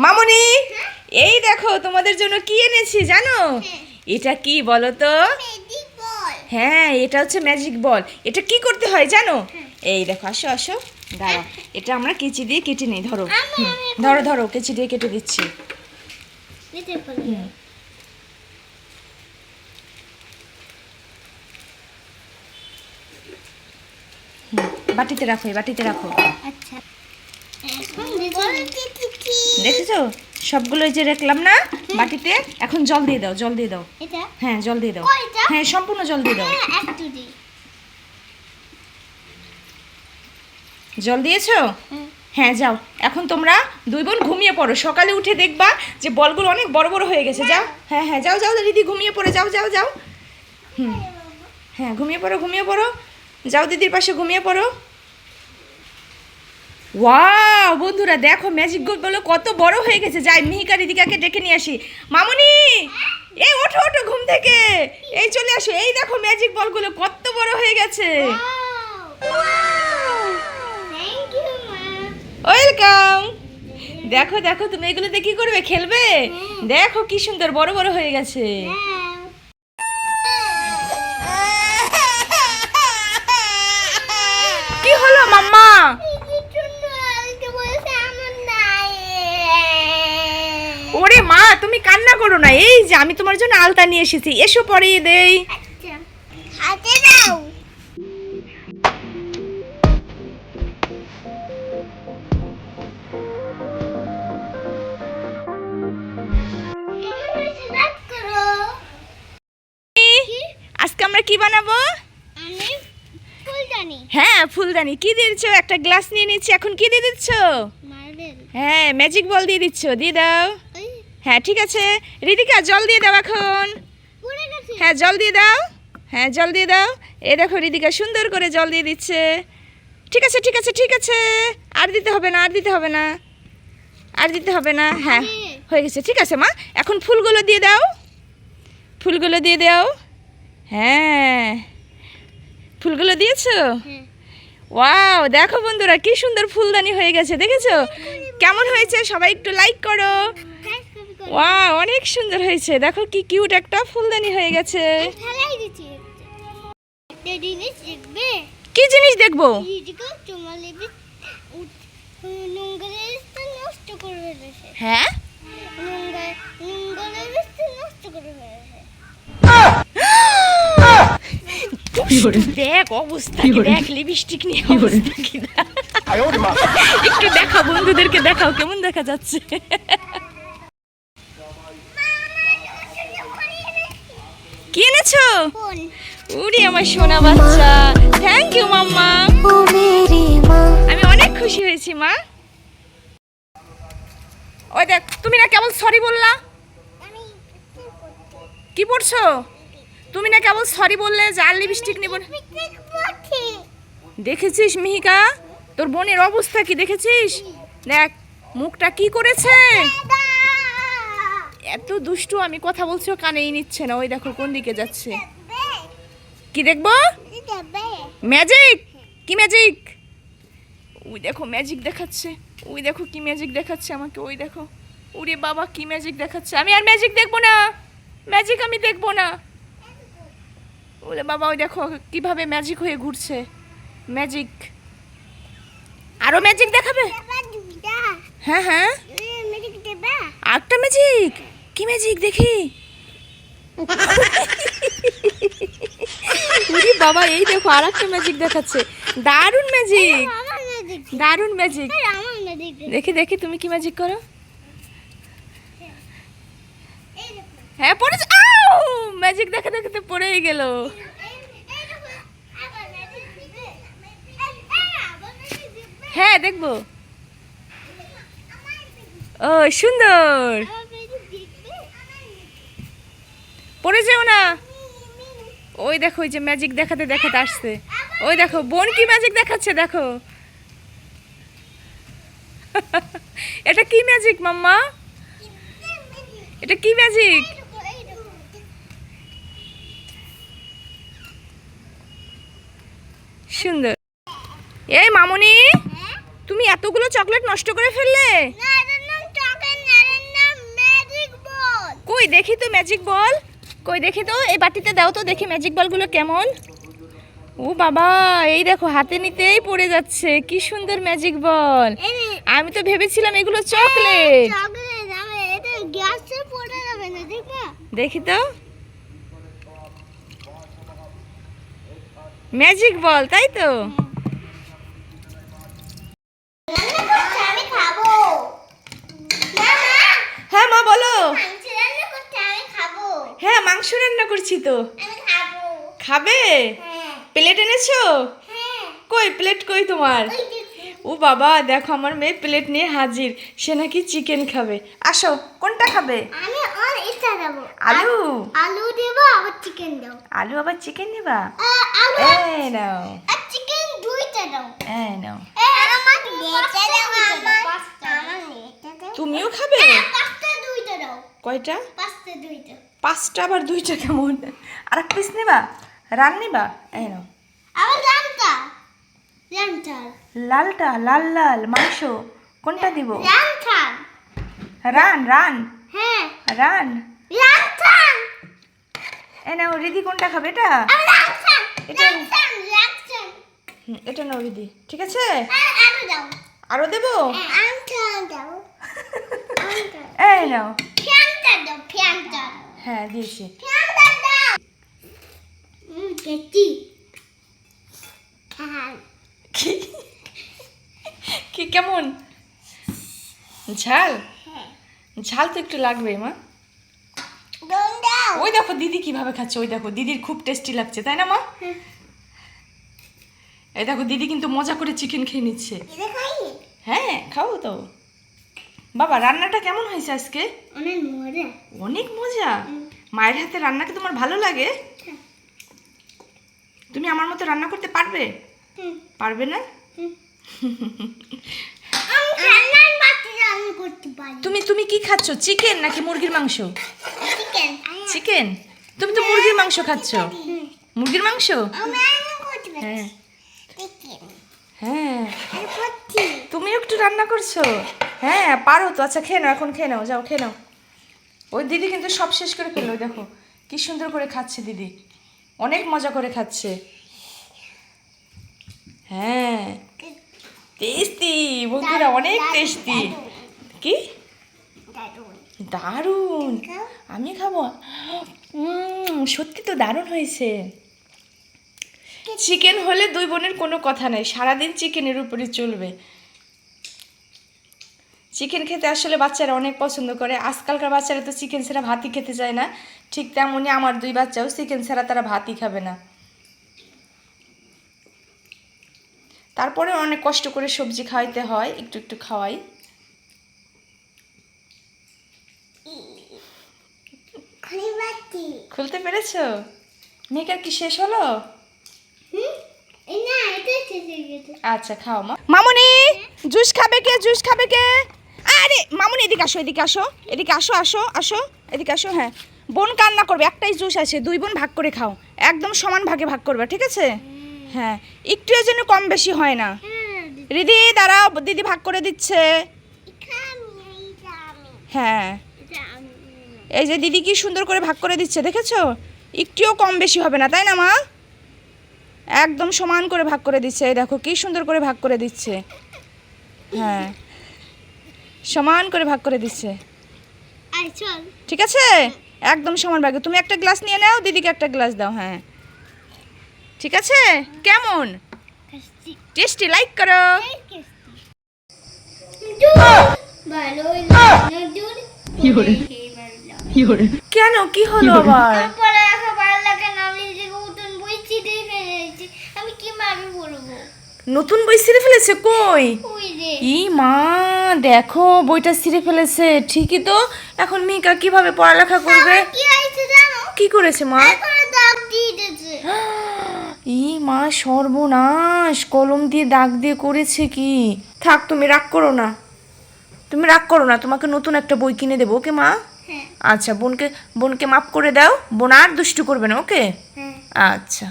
মামুনি, এই দেখো তোমাদের জন্য কি এনেছি জানো? এটা কি বলো তো? হ্যাঁ, এটা হচ্ছে ম্যাজিক বল। এটা কি করতে হয় জানো? এই দেখো, আসো আসো, দাঁড়াও। এটা আমরা কেচি দিয়ে কেটে নিই। ধরো, ধরো ধরো, কেচি দিয়ে কেটে দিচ্ছি। বাটিতে রাখো, এই বাটিতে রাখো। আচ্ছা, দেখেছো সবগুলো এই যে রাখলাম না বাটিতে। এখন জল দিয়ে দাও, জল দিয়ে দাও। এটা হ্যাঁ, জল দিয়ে দাও। কয়টা? হ্যাঁ, সম্পূর্ণ জল দিয়ে দাও। একটু দিই। জল দিয়েছো? হ্যাঁ, যাও। এখন তোমরা দুই বোন ঘুমিয়ে পড়ো। সকালে উঠে দেখবা যে বলগুলো অনেক বড় বড় হয়ে গেছে। যাও, হ্যাঁ হ্যাঁ, যাও যাও দিদি, ঘুমিয়ে পড়ে যাও, যাও যাও। হ্যাঁ, ঘুমিয়ে পড়ো, ঘুমিয়ে পড়ো। যাও, দিদির পাশে ঘুমিয়ে পড়ো। ওয়াও বন্ধুরা, দেখো ম্যাজিক বলগুলো কত বড় হয়ে গেছে। যাই, মিহিকা দিদিকাকে ডেকে নিয়ে আসি। মামুনি, এই ওঠো ওঠো ঘুম থেকে, এই চলে আসো। এই দেখো ম্যাজিক বলগুলো কত বড় হয়ে গেছে। থ্যাংক ইউ মা। ওয়েলকাম। দেখো দেখো, তুমি এগুলোতে কি করবে? খেলবে? দেখো কি সুন্দর বড় বড় হয়ে গেছে। কি হলো মাম্মা? ওরে মা, তুমি কান্না করো না। এই যে আমি তোমার জন্য আলতা নিয়ে এসেছি, এসো পরিয়ে দেই। আচ্ছা, হাতে দাও। আজকে আমরা কি বানাবো? আমি ফুলদানি। হ্যাঁ, ফুলদানি। কি দিচ্ছ? একটা গ্লাস নিয়ে নিচ্ছি। এখন কি দিয়ে দিচ্ছ? মার্বেল। হ্যাঁ, ম্যাজিক বল দিয়ে দিচ্ছ। দিয়ে দাও। ওই হ্যাঁ, ঠিক আছে। রিদিকা, জল দিয়ে দাও এখন। পড়ে গেছে। হ্যাঁ, জল দিয়ে দাও। হ্যাঁ, জল দিয়ে দাও। এই দেখো রিদিকা সুন্দর করে জল দিয়ে দিচ্ছে। ঠিক আছে ঠিক আছে ঠিক আছে, আর দিতে হবে না, আর দিতে হবে না, আর দিতে হবে না। হ্যাঁ, হয়ে গেছে। ঠিক আছে মা, এখন ফুলগুলো দিয়ে দাও, ফুলগুলো দিয়ে দাও। হ্যাঁ, ফুলগুলো দিয়েছো? হ্যাঁ। ওয়াও, দেখো বন্ধুরা কি সুন্দর ফুলদানি হয়ে গেছে। দেখেছো কেমন হয়েছে? সবাই একটু লাইক করো। ওয়াও, অনেক সুন্দর হয়েছে। দেখো কি কিউট একটা ফুলদানি হয়ে গেছে। ফেলাই দিচ্ছি। একটা জিনিস দেখবে? কি জিনিস দেখবো? এইদিকে তোমার লেবে নোংরা লেবেসটা নষ্ট করে ফেলেছে। হ্যাঁ, নোংরা লেবেসটা নষ্ট করে ফেলেছে। দেখ অবস্থা কি, দেখ লিপস্টিক নিয়ে অবস্থা কি। একটু দেখাও, বন্ধুদেরকে দেখাও কেমন দেখা যাচ্ছে। কি এনেছো? ফোন। উড়ি আমার সোনা বাচ্চা, থ্যাংক ইউ মাম্মা। আমি অনেক খুশি হয়েছি মা। ওই দেখ, তুমি না কেবল সরি বললা। আমি কি পড়ছো? তুমি না কেবল সরি বললে যে আর লিপস্টিক নিব না। পিকনিক করছি। দেখেছিস মিহিকা, তোর বোনের অবস্থা কি দেখেছিস? দেখ মুখটা কি করেছে। এত দুষ্টু, আমি কথা বলছি ও কানেই নিচ্ছে না। ওই দেখো কোন দিকে যাচ্ছে। কি দেখবো? ম্যাজিক। কি ম্যাজিক? ওই দেখো ম্যাজিক দেখাচ্ছে। ওই দেখো কি ম্যাজিক দেখাচ্ছে আমাকে। ওই দেখো, ওরে বাবা কি ম্যাজিক দেখাচ্ছে। আমি আর ম্যাজিক দেখবো না, ম্যাজিক আমি দেখবো না। ওরে বাবা, ওই দেখো কিভাবে ম্যাজিক হয়ে ঘুরছে। ম্যাজিক, আরো ম্যাজিক দেখাবে? হ্যাঁ হ্যাঁ, আরেকটা ম্যাজিক। কি ম্যাজিক দেখি? ওরে বাবা, এই দেখো আরেকটা ম্যাজিক দেখাচ্ছে। দারুণ ম্যাজিক, দারুণ ম্যাজিক। দেখি দেখি তুমি কি ম্যাজিক করো। হ্যাঁ, পড়েছে। ম্যাজিক দেখে দেখে তো পড়েই গেল। হ্যাঁ, দেখবো। ও সুন্দর, পড়ে যেও না। ওই দেখো, ওই যে ম্যাজিক দেখাতে দেখাতে আসছে। ওই দেখো বোন কি ম্যাজিক দেখাচ্ছে, দেখো। এটা কি ম্যাজিক মাম্মা? এটা কি ম্যাজিক? সুন্দর। এই মামুনি, তুমি এতগুলো চকলেট নষ্ট করে ফেললে। না, এটা চকলেট না, দেখি তো ম্যাজিক বল, কই দেখি তো, এই বাটিতে দাও তো দেখি ম্যাজিক বলগুলো কেমন। ও বাবা, এই দেখো হাতে নিতেই পড়ে যাচ্ছে, কি সুন্দর ম্যাজিক বল। আমি তো ভেবেছিলাম এগুলো চকলেট। চকলেট আমি এটা গ্যাসে পড়ে যাবে না, দেখবা? দেখি তো, ম্যাজিক বল, তাই তো? আমি খাবো। না না, হ্যাঁ মা বলো। মাংস রান্না করতে আমি খাবো। হ্যাঁ মাংস রান্না করছি তো। আমি খাবো। খাবে? হ্যাঁ প্লেট এনেছো? হ্যাঁ, কই প্লেট কই তোমার? ওই যে ও বাবা, দেখো আমার মেয়ে প্লেট নিয়ে হাজির, সে নাকি চিকেন খাবে। আসো, কোনটা খাবে? আমি আর এটা দেবো। আলু? আলু দেবো আবার চিকেন দাও। আলু আবার চিকেন নিবা? আলু এই নাও, আর চিকেন দুইটা দাও। এই নাও। আমার নেটা দাও, আমার নেটা দাও। তুমিও খাবে? পাঁচটা দুইটা দাও। কয়টা? পাঁচটা দুইটা। 5টা আবার 2টা কেমন? আর এক পিস নিবা? রান নিবা? এই নাও। আবার জানতা জানতা লালটা, লাল লাল মাংস কোনটা দিব? জানতা রান রান হ্যাঁ রান। জানতা এই নাও, রিদি কোনটা খাবে? এটা? আমি জানতা এটা? জানতা জানতা এটা নাও রিদি, ঠিক আছে? আলু দাও। আরো দেবো? আনতা দাও। আনতা এই নাও। ফ্যানটা দাও, ফ্যানটা। হ্যাঁ দিয়েছি। ফ্যানটা দাও। কেটি হ্যাঁ কি কি কেমন ঝাল? ঝাল তো একটু লাগবে মা। দম দাও। ওই দেখো দিদি কিভাবে খাচ্ছে, ওই দেখো দিদির খুব টেস্টি লাগছে, তাই না মা? এই দেখো দিদি কিন্তু মজা করে চিকেন খেয়ে নিচ্ছে। এটা খাই হ্যাঁ খাও তো। বাবা রান্নাটা কেমন হয়েছে আজকে? অনেক মজা। অনেক মজা। মায়ের হাতে রান্না কি তোমার ভালো লাগে? তুমি আমার মতো রান্না করতে পারবে? পারবে না? আমি রান্নার বাটি রান্না করতে পারি। তুমি তুমি কি খাচ্ছ, চিকেন নাকি মুরগির মাংস? Chicken chicken? তুমি তো মুরগির মাংস খাচ্ছ। মুরগির মাংস? আমি রান্না করতে পারি। হ্যাঁ চিকেন হ্যাঁ। আমি করছি। তুমি একটু রান্না করছো? হ্যাঁ পারো তো। আচ্ছা খেয়ে নাও, এখন খেয়ে নাও, যাও খেয়ে নাও। ওই দিদি কিন্তু সব শেষ করে ফেললো, ওই দেখো কি সুন্দর করে খাচ্ছে দিদি, অনেক মজা করে খাচ্ছে। হ্যাঁ টেস্টি বন্ধুরা, অনেক টেস্টি। কি দারুণ। দারুণ! আমি খাবো? সত্যি তো দারুণ হয়েছে। চিকেন হলে দুই বোনের কোনো কথা নেই, সারাদিন চিকেনের উপরে চলবে। চিকেন খেতে আসলে বাচ্চারা অনেক পছন্দ করে। আজকালকার বাচ্চারা তো চিকেন ছাড়া ভাতই খেতে চায় না, ঠিক তেমনই আমার 2 বাচ্চাও চিকেন ছাড়া তারা ভাতই খাবে না। তারপরে অনেক কষ্ট করে সবজি খাওয়াইতে হয়, একটু একটু খাওয়াই। খুলি বাটি। খুলতে পেরেছো? মেকার কি শেষ হলো? এই না, এটা শেষ হয়ে গেছে। আচ্ছা খাও মা। মামুনি জুস খাবে কে? জুস খাবে কে? আরে মামুনি এদিকে আসো, এদিকে আসো, এদিকে আসো, আসো আসো, এদিকে আসো। হ্যাঁ বোন কান্না করবে, একটাই জুস আছে, 2 বোন ভাগ করে খাও, একদম সমান ভাগে ভাগ করবে, ঠিক আছে? হ্যাঁ একটুও যেন কম বেশি হয় না। রিদি দাঁড়াও, দিদি ভাগ করে দিচ্ছে। হ্যাঁ এই যে দিদি কি সুন্দর করে ভাগ করে দিচ্ছে, দেখেছো? একটুও কম বেশি হবে না, তাই না মা? একদম সমান করে ভাগ করে দিচ্ছে, এই দেখো কি সুন্দর করে ভাগ করে দিচ্ছে। হ্যাঁ সমান করে ভাগ করে দিচ্ছে, আয় চল। ঠিক আছে? একদম সমান ভাগে। তুমি একটা গ্লাস নিয়ে নাও, দিদিকে একটা গ্লাস দাও। হ্যাঁ ঠিক আছে? কেমন টেস্টি? লাইক করো। ভালোই কেন কি হলো আবার? পড়ালেখা ভালো লাগে না, আমি যে নতুন বই ছিঁড়ে ফেলেছি, আমি কিভাবে পড়বো? নতুন বই ছিঁড়ে ফেলেছে? কই? ওই যে ই মা, দেখো বইটা ছিঁড়ে ফেলেছে। ঠিকই তো, এখন মিকা কিভাবে পড়ালেখা করবে? কি হয়েছে জানো? কি করেছে মা? এরপরে দাগ দিয়ে দিয়েছে। ই মা সর্বনাশ, কলম দিয়ে দাগ দিয়ে করেছে কি? থাক তুমি রাগ করো না, তুমি রাগ করো না, তোমাকে নতুন একটা বই কিনে দেবো, ওকে মা? হ্যাঁ আচ্ছা বোনকে মাফ করে দাও, বোন আর দুষ্টু করবে না, ওকে? হ্যাঁ আচ্ছা।